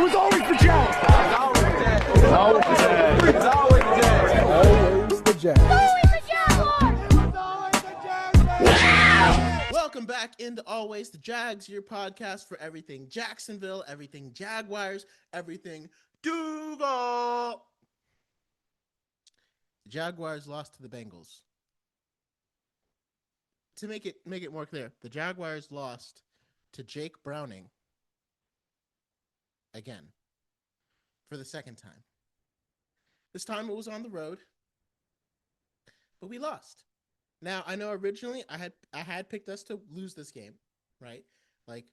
was always the Jags. Always the Jags. Always the Jags. Always the Jags. Welcome back into Always the Jags, your podcast for everything Jacksonville, everything Jaguars, everything Duval. The Jaguars lost to the Bengals. To make it more clear, the Jaguars lost to Jake Browning again for the second time. This time it was on the road, but we lost. Now, I know originally I had picked us to lose this game, right? Like,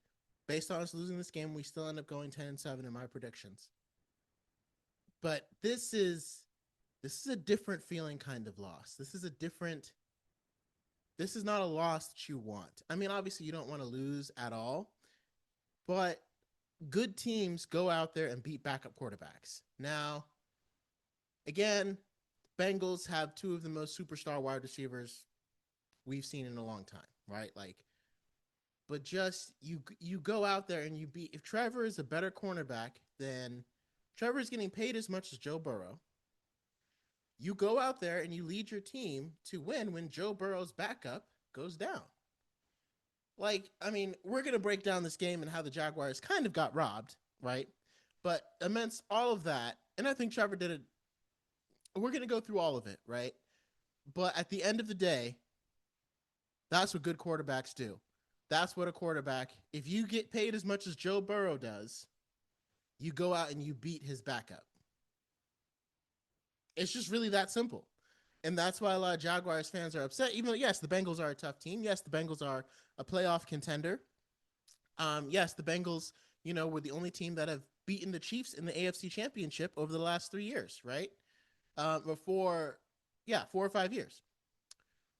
based on us losing this game, we still end up going 10-7 in my predictions. But this is a different feeling kind of loss. This is not a loss that you want. I mean, obviously you don't want to lose at all, but good teams go out there and beat backup quarterbacks. Now, again, Bengals have two of the most superstar wide receivers we've seen in a long time, right? Like, but just you go out there and you beat. If Trevor is a better cornerback, then Trevor is getting paid as much as Joe Burrow. You go out there and you lead your team to win when Joe Burrow's backup goes down. Like, I mean, we're going to break down this game and how the Jaguars kind of got robbed, right? But amidst all of that, and I think Trevor did it, we're going to go through all of it, right? But at the end of the day, that's what good quarterbacks do. That's what a quarterback, if you get paid as much as Joe Burrow does, you go out and you beat his backup. It's just really that simple. And that's why a lot of Jaguars fans are upset, even though, yes, the Bengals are a tough team. Yes, the Bengals are a playoff contender. Yes, the Bengals, were the only team that have beaten the Chiefs in the AFC Championship over the last 3 years, right? 4 or 5 years.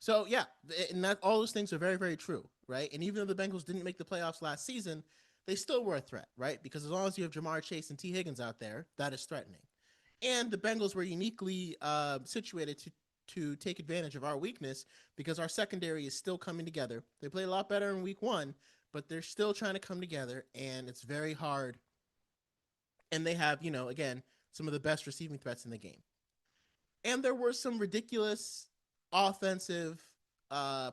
So, yeah, and all those things are very, very true, right? And even though the Bengals didn't make the playoffs last season, they still were a threat, right? Because as long as you have Jamar Chase and T. Higgins out there, that is threatening. And the Bengals were uniquely situated to take advantage of our weakness because our secondary is still coming together. They played a lot better in week 1, but they're still trying to come together, and it's very hard. And they have, again, some of the best receiving threats in the game. And there were some ridiculous offensive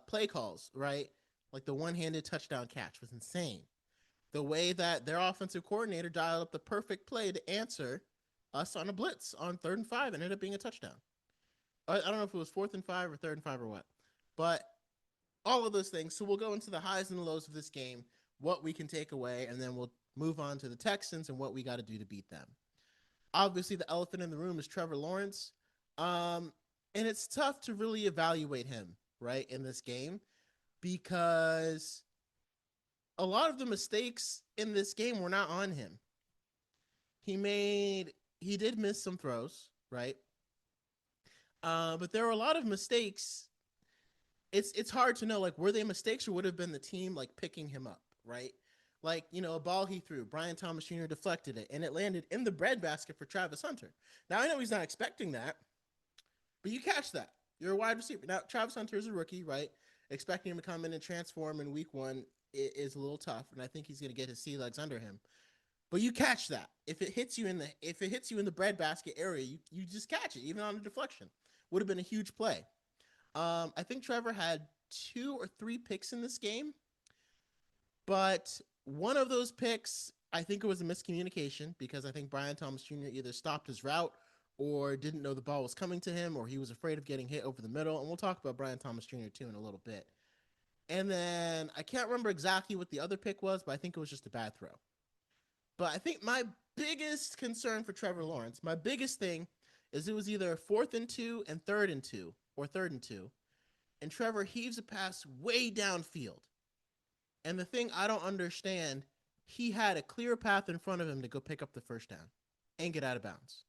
play calls, right? Like the one-handed touchdown catch was insane. The way that their offensive coordinator dialed up the perfect play to answer us on a blitz on 3rd and 5 ended up being a touchdown. I don't know if it was 4th and 5 or 3rd and 5 or what, but all of those things. So we'll go into the highs and the lows of this game, what we can take away, and then we'll move on to the Texans and what we got to do to beat them. Obviously, the elephant in the room is Trevor Lawrence. And it's tough to really evaluate him, right, in this game because a lot of the mistakes in this game were not on him. He did miss some throws, right? But there were a lot of mistakes. It's hard to know, like, were they mistakes or would have been the team, like, picking him up, right? Like, a ball he threw, Brian Thomas Jr. deflected it, and it landed in the breadbasket for Travis Hunter. Now, I know he's not expecting that, but you catch that. You're a wide receiver. Now, Travis Hunter is a rookie, right? Expecting him to come in and transform in week 1 is a little tough, and I think he's going to get his sea legs under him. But you catch that. If it hits you in the breadbasket area, you just catch it, even on a deflection. Would have been a huge play. I think Trevor had 2 or 3 picks in this game, but one of those picks, I think it was a miscommunication because I think Brian Thomas Jr. either stopped his route or didn't know the ball was coming to him, or he was afraid of getting hit over the middle. And we'll talk about Brian Thomas Jr. too in a little bit. And then I can't remember exactly what the other pick was, but I think it was just a bad throw. But I think my biggest concern for Trevor Lawrence, my biggest thing is it was either 4th and 2 and 3rd and 2 or 3rd and 2. And Trevor heaves a pass way downfield. And the thing I don't understand, he had a clear path in front of him to go pick up the first down and get out of bounds.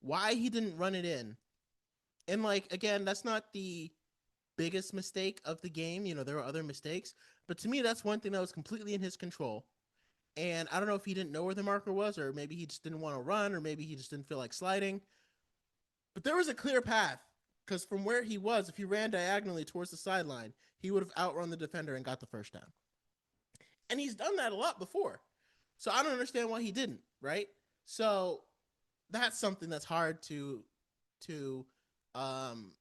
Why he didn't run it in. And, like, again, that's not the biggest mistake of the game. There were other mistakes. But to me, that's one thing that was completely in his control. And I don't know if he didn't know where the marker was, or maybe he just didn't want to run, or maybe he just didn't feel like sliding. But there was a clear path, because from where he was, if he ran diagonally towards the sideline, he would have outrun the defender and got the first down. And he's done that a lot before. So I don't understand why he didn't, right? So that's something that's hard to um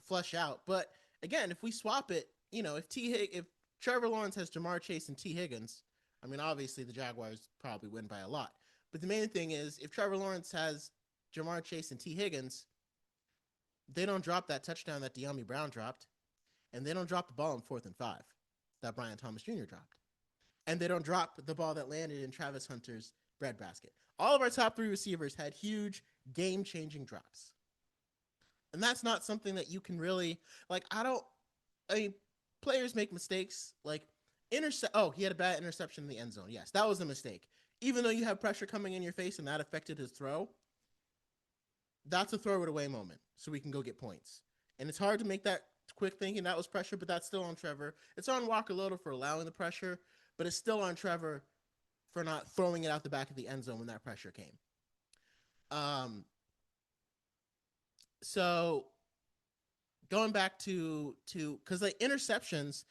flush out. But again, if we swap it, if Trevor Lawrence has Jamar Chase and T Higgins, I mean, obviously the Jaguars probably win by a lot. But the main thing is, if Trevor Lawrence has Jamar Chase and T Higgins, they don't drop that touchdown that De'Ami Brown dropped, and they don't drop the ball in 4th and 5 that Brian Thomas Jr. dropped, and they don't drop the ball that landed in Travis Hunter's breadbasket. All of our top 3 receivers had huge game-changing drops. And that's not something that you can really, like, I mean, players make mistakes. Like, he had a bad interception in the end zone. Yes, that was a mistake. Even though you have pressure coming in your face and that affected his throw, that's a throw it away moment. So we can go get points. And it's hard to make that quick thinking that was pressure, but that's still on Trevor. It's on Walker Little for allowing the pressure, but it's still on Trevor for not throwing it out the back of the end zone when that pressure came. So going back to because like interceptions,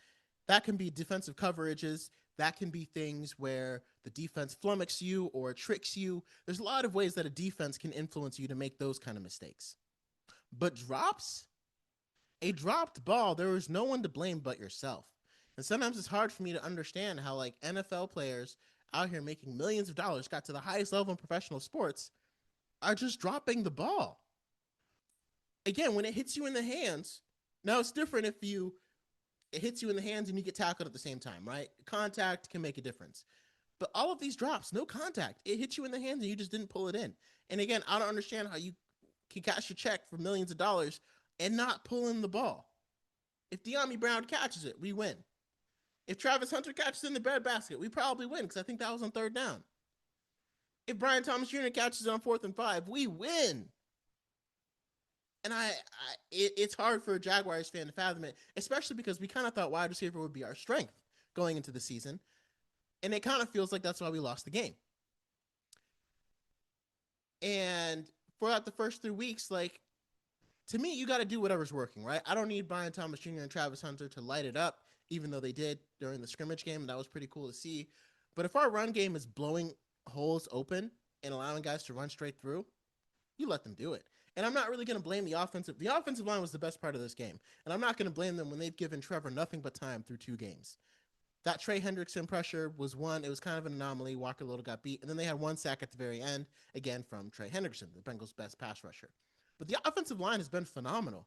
that can be defensive coverages, that can be things where the defense flummoxes you or tricks you. There's a lot of ways that a defense can influence you to make those kind of mistakes. But a dropped ball, there is no one to blame but yourself. And sometimes it's hard for me to understand how like NFL players out here making millions of dollars, got to the highest level in professional sports, are just dropping the ball. Again, when it hits you in the hands, now it's different if it hits you in the hands and you get tackled at the same time, right? Contact can make a difference. But all of these drops, no contact. It hits you in the hands and you just didn't pull it in. And again, I don't understand how you can cash your check for millions of dollars and not pull in the ball. If De'Ami Brown catches it, we win. If Travis Hunter catches it in the breadbasket, we probably win because I think that was on 3rd down. If Brian Thomas Jr. catches it on 4th and 5, we win. And it's hard for a Jaguars fan to fathom it, especially because we kind of thought wide receiver would be our strength going into the season. And it kind of feels like that's why we lost the game. And throughout the first 3 weeks, like, to me, you got to do whatever's working, right? I don't need Brian Thomas Jr. and Travis Hunter to light it up, even though they did during the scrimmage game, and that was pretty cool to see. But if our run game is blowing holes open and allowing guys to run straight through, you let them do it. And I'm not really going to blame the offensive. The offensive line was the best part of this game. And I'm not going to blame them when they've given Trevor nothing but time through 2 games. That Trey Hendrickson pressure was one. It was kind of an anomaly. Walker Little got beat. And then they had 1 sack at the very end, again, from Trey Hendrickson, the Bengals' best pass rusher. But the offensive line has been phenomenal.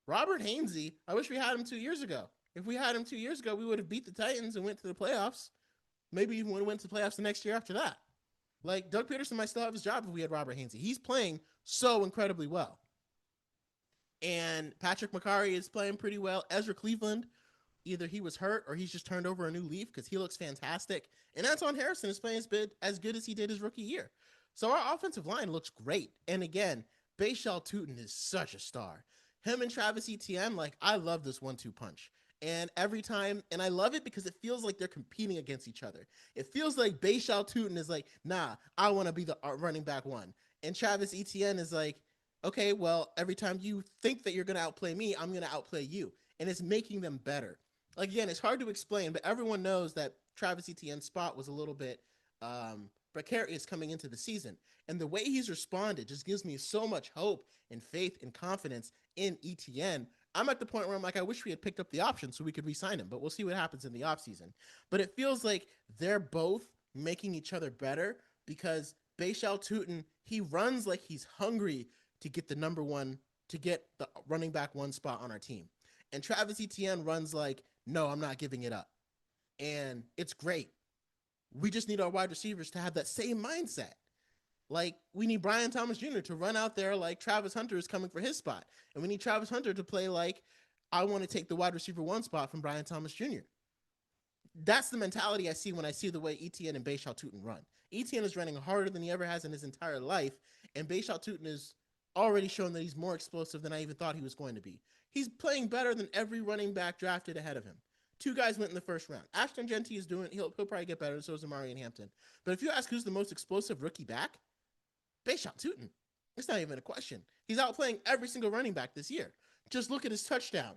Robert Hainsey, I wish we had him 2 years ago. If we had him 2 years ago, we would have beat the Titans and went to the playoffs. Maybe even went to the playoffs the next year after that. Like, Doug Peterson might still have his job if we had Robert Hainsey. He's playing so incredibly well. And Patrick McCarry is playing pretty well. Ezra Cleveland, either he was hurt or he's just turned over a new leaf because he looks fantastic. And Anton Harrison is playing as good as he did his rookie year. So our offensive line looks great. And again, Bashal Tutin is such a star. Him and Travis Etienne, like, I love this 1-2 punch. And every time, and I love it because it feels like they're competing against each other. It feels like Bashal Tutin is like, nah, I want to be the running back 1. And Travis Etienne is like, okay, well, every time you think that you're going to outplay me, I'm going to outplay you. And it's making them better. Like, again, it's hard to explain, but everyone knows that Travis Etienne's spot was a little bit precarious coming into the season. And the way he's responded just gives me so much hope and faith and confidence in Etienne. I'm at the point where I'm like, I wish we had picked up the option so we could re-sign him, but we'll see what happens in the offseason. But it feels like they're both making each other better because Bashal Tutin, he runs like he's hungry to get to get the running back 1 spot on our team. And Travis Etienne runs like, no, I'm not giving it up. And it's great. We just need our wide receivers to have that same mindset. Like, we need Brian Thomas Jr. to run out there like Travis Hunter is coming for his spot. And we need Travis Hunter to play like, I want to take the wide receiver 1 spot from Brian Thomas Jr. That's the mentality I see when I see the way Etienne and Bashal Tutin run. Etienne is running harder than he ever has in his entire life, and Bashal Tutin is already shown that he's more explosive than I even thought he was going to be. He's playing better than every running back drafted ahead of him. 2 guys went in the first round. Ashton Genty is doing, he'll probably get better, so is Amari Hampton. But if you ask who's the most explosive rookie back, Bashal Tutin. It's not even a question. He's outplaying every single running back this year. Just look at his touchdown.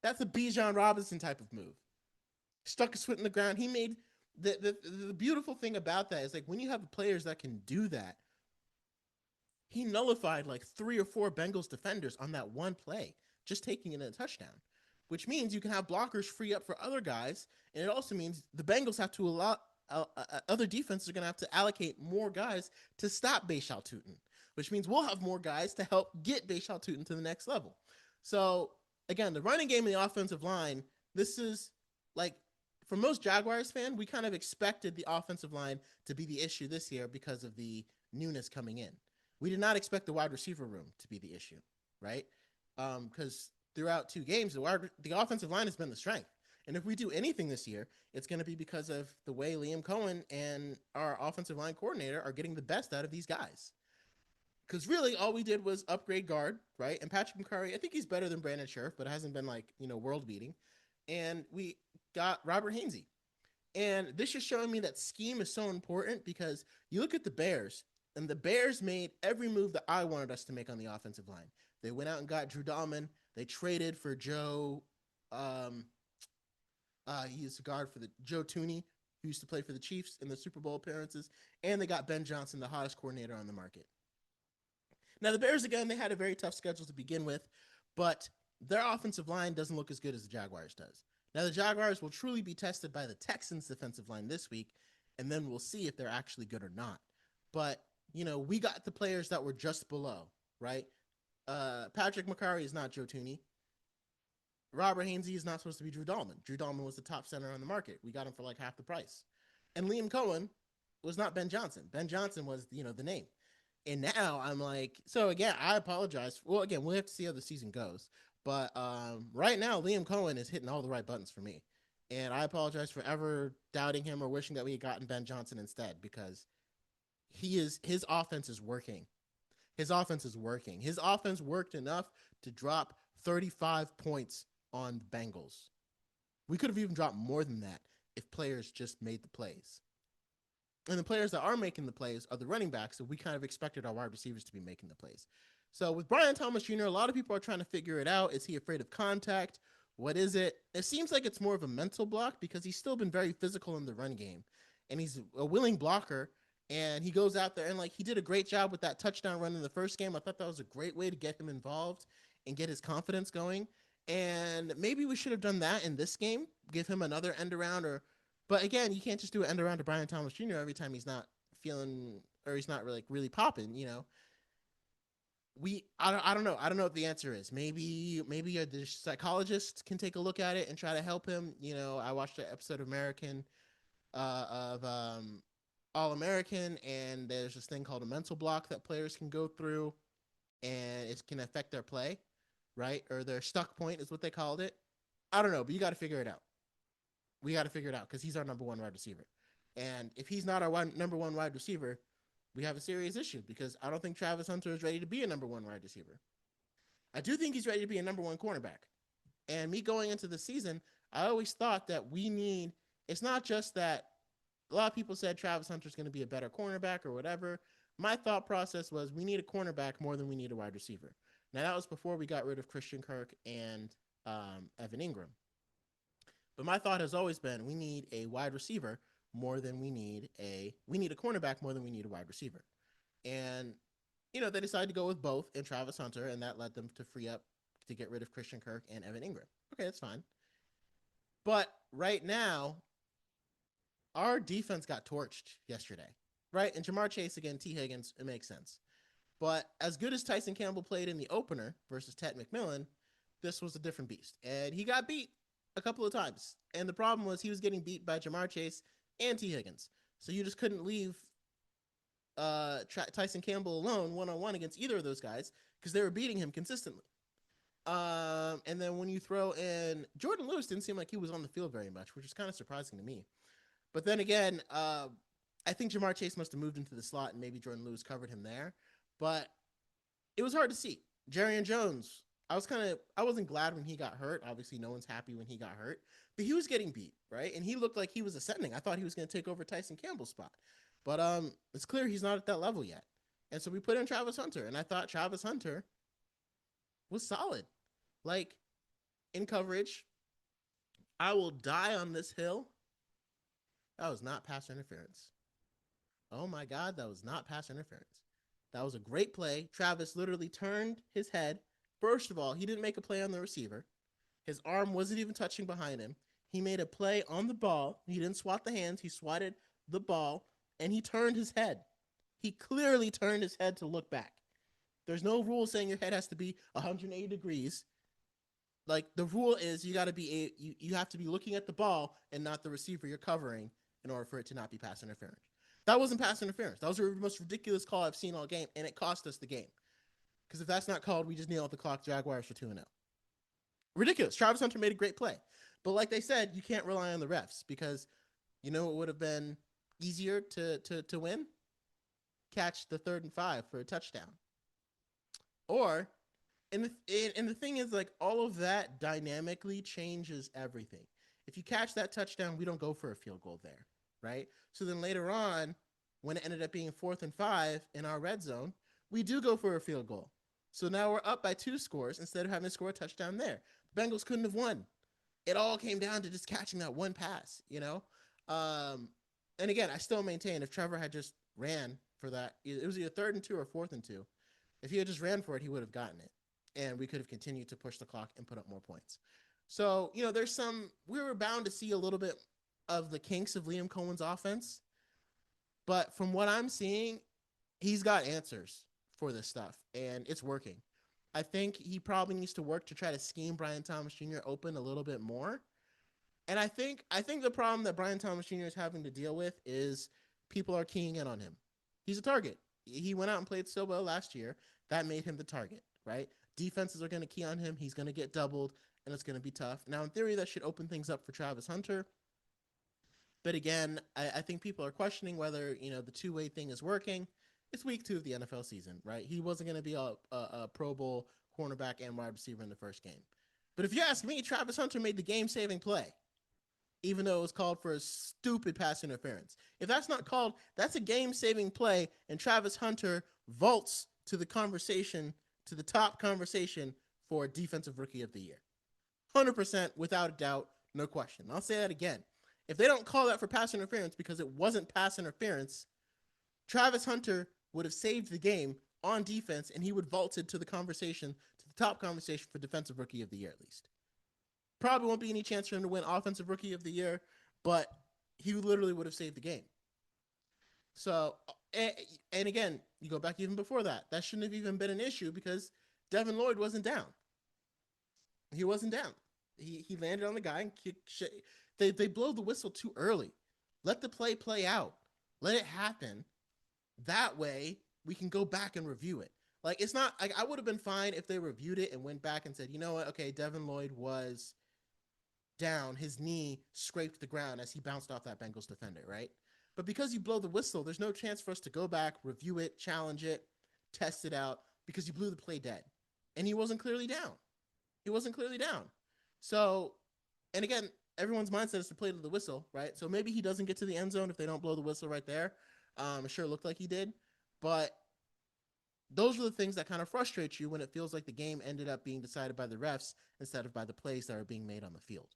That's a Bijan Robinson type of move. Stuck his foot in the ground. He made the beautiful thing about that is like when you have players that can do that, he nullified like 3 or 4 Bengals defenders on that one play, just taking it in a touchdown, which means you can have blockers free up for other guys. And it also means the Bengals have to allow other defenses are going to have to allocate more guys to stop Bashal Tutin, which means we'll have more guys to help get Bashal Tutin to the next level. So again, the running game and the offensive line, this is like for most Jaguars fan, we kind of expected the offensive line to be the issue this year because of the newness coming in. We did not expect the wide receiver room to be the issue, right? Because throughout 2 games, the offensive line has been the strength. And if we do anything this year, it's going to be because of the way Liam Cohen and our offensive line coordinator are getting the best out of these guys. Because really, all we did was upgrade guard, right? And Patrick McCurry, I think he's better than Brandon Scherf, but it hasn't been like, world beating. And we got Robert Hainsey. And this is showing me that scheme is so important because you look at the Bears, and the Bears made every move that I wanted us to make on the offensive line. They went out and got Drew Dahlman. They traded for Joe. He's a guard for the Joe Tooney, who used to play for the Chiefs in the Super Bowl appearances. And they got Ben Johnson, the hottest coordinator on the market. Now, the Bears, again, they had a very tough schedule to begin with, but their offensive line doesn't look as good as the Jaguars does. Now, the Jaguars will truly be tested by the Texans' defensive line this week, and then we'll see if they're actually good or not. But we got the players that were just below, right? Patrick McCurry is not Joe Tooney. Robert Hainsey is not supposed to be Drew Dahlman. Drew Dahlman was the top center on the market. We got him for like half the price. And Liam Cohen was not Ben Johnson. Ben Johnson was, the name. And now I'm like, so again, I apologize. Well, again, we'll have to see how the season goes. But right now, Liam Cohen is hitting all the right buttons for me. And I apologize for ever doubting him or wishing that we had gotten Ben Johnson instead because his offense is working. His offense is working. His offense worked enough to drop 35 points on the Bengals. We could have even dropped more than that if players just made the plays. And the players that are making the plays are the running backs that we kind of expected our wide receivers to be making the plays. So with Brian Thomas Jr., a lot of people are trying to figure it out. Is he afraid of contact? What is it? It seems like it's more of a mental block because he's still been very physical in the run game. And he's a willing blocker. And he goes out there and he did a great job with that touchdown run in the first game. I thought that was a great way to get him involved and get his confidence going. And maybe we should have done that in this game, give him another end around but again, you can't just do an end around to Brian Thomas Jr. every time he's not feeling or he's not really popping, I don't know. I don't know what the answer is. Maybe the psychologist can take a look at it and try to help him. I watched an episode of All American, and there's this thing called a mental block that players can go through, and it can affect their play, right? Or their stuck point is what they called it. I don't know, but you got to figure it out. We got to figure it out because he's our number 1 wide receiver. And if he's not our number 1 wide receiver, we have a serious issue because I don't think Travis Hunter is ready to be a number 1 wide receiver. I do think he's ready to be a number 1 cornerback. And me going into the season, I always thought that it's not just that a lot of people said Travis Hunter's going to be a better cornerback or whatever. My thought process was we need a cornerback more than we need a wide receiver. Now, that was before we got rid of Christian Kirk and Evan Ingram. But my thought has always been we need a wide receiver more than we need a cornerback more than we need a wide receiver. And, they decided to go with both in Travis Hunter, and that led them to free up to get rid of Christian Kirk and Evan Ingram. Okay, that's fine. But right now, our defense got torched yesterday, right? And Jamar Chase, again, T. Higgins, it makes sense. But as good as Tyson Campbell played in the opener versus Ted McMillan, this was a different beast. And he got beat a couple of times. And the problem was he was getting beat by Jamar Chase and T. Higgins. So you just couldn't leave Tyson Campbell alone one-on-one against either of those guys because they were beating him consistently. And then when you throw in Jordan Lewis, didn't seem like he was on the field very much, which is kind of surprising to me. But then again, I think Jamar Chase must have moved into the slot and maybe Jordan Lewis covered him there. But it was hard to see. Jerrion Jones, I wasn't glad when he got hurt. Obviously, no one's happy when he got hurt. But he was getting beat, right? And he looked like he was ascending. I thought he was going to take over Tyson Campbell's spot. But it's clear he's not at that level yet. And so we put in Travis Hunter. And I thought Travis Hunter was solid. In coverage, I will die on this hill. That was not pass interference. Oh my God, that was not pass interference. That was a great play. Travis literally turned his head. First of all, he didn't make a play on the receiver. His arm wasn't even touching behind him. He made a play on the ball. He didn't swat the hands. He swatted the ball, and he turned his head. He clearly turned his head to look back. There's no rule saying your head has to be 180 degrees. Like, the rule is you have to be looking at the ball and not the receiver you're covering in order for it to not be pass interference. That wasn't pass interference. That was the most ridiculous call I've seen all game, and it cost us the game. Because if that's not called, we just kneel at the clock. Jaguars for 2-0. Ridiculous. Travis Hunter made a great play. But like they said, you can't rely on the refs because you know it would have been easier to win? Catch the 3rd and 5 for a touchdown. Or, and the thing is, like, all of that dynamically changes everything. If you catch that touchdown, we don't go for a field goal there, right? So then later on, when it ended up being 4th and 5 in our red zone, we do go for a field goal. So now we're up by 2 scores instead of having to score a touchdown there. The Bengals couldn't have won. It all came down to just catching that one pass, you know? And again, I still maintain if Trevor had just ran for that, it was either 3rd and 2 or 4th and 2. If he had just ran for it, he would have gotten it. And we could have continued to push the clock and put up more points. So, you know, we were bound to see a little bit of the kinks of Liam Cohen's offense. But from what I'm seeing, he's got answers for this stuff, and it's working. I think he probably needs to work to try to scheme Brian Thomas Jr. open a little bit more. And I think the problem that Brian Thomas Jr. is having to deal with is people are keying in on him. He's a target. He went out and played so well last year. That made him the target, right? Defenses are going to key on him. He's going to get doubled, and it's going to be tough. Now, in theory, that should open things up for Travis Hunter. But again, I think people are questioning whether, you know, the two-way thing is working. It's week 2 of the NFL season, right? He wasn't going to be a Pro Bowl cornerback and wide receiver in the first game. But if you ask me, Travis Hunter made the game-saving play, even though it was called for a stupid pass interference. If that's not called, that's a game-saving play, and Travis Hunter vaults to the conversation, to the top conversation for Defensive Rookie of the Year. 100%, without a doubt, no question. I'll say that again. If they don't call that for pass interference because it wasn't pass interference, Travis Hunter would have saved the game on defense, and he would vaulted to the conversation, to the top conversation for Defensive Rookie of the Year at least. Probably won't be any chance for him to win Offensive Rookie of the Year, but he literally would have saved the game. So, and again, you go back even before that. That shouldn't have even been an issue because Devin Lloyd wasn't down. He wasn't down. He landed on the guy and kicked. They blow the whistle too early. Let the play out. Let it happen. That way, we can go back and review it. Like, it's not, like, I would have been fine if they reviewed it and went back and said, you know what, okay, Devin Lloyd was down. His knee scraped the ground as he bounced off that Bengals defender, right? But because you blow the whistle, there's no chance for us to go back, review it, challenge it, test it out, because you blew the play dead. And he wasn't clearly down. So, and again, everyone's mindset is to play to the whistle, right? So maybe he doesn't get to the end zone if they don't blow the whistle right there. It sure looked like he did. But those are the things that kind of frustrate you when it feels like the game ended up being decided by the refs instead of by the plays that are being made on the field.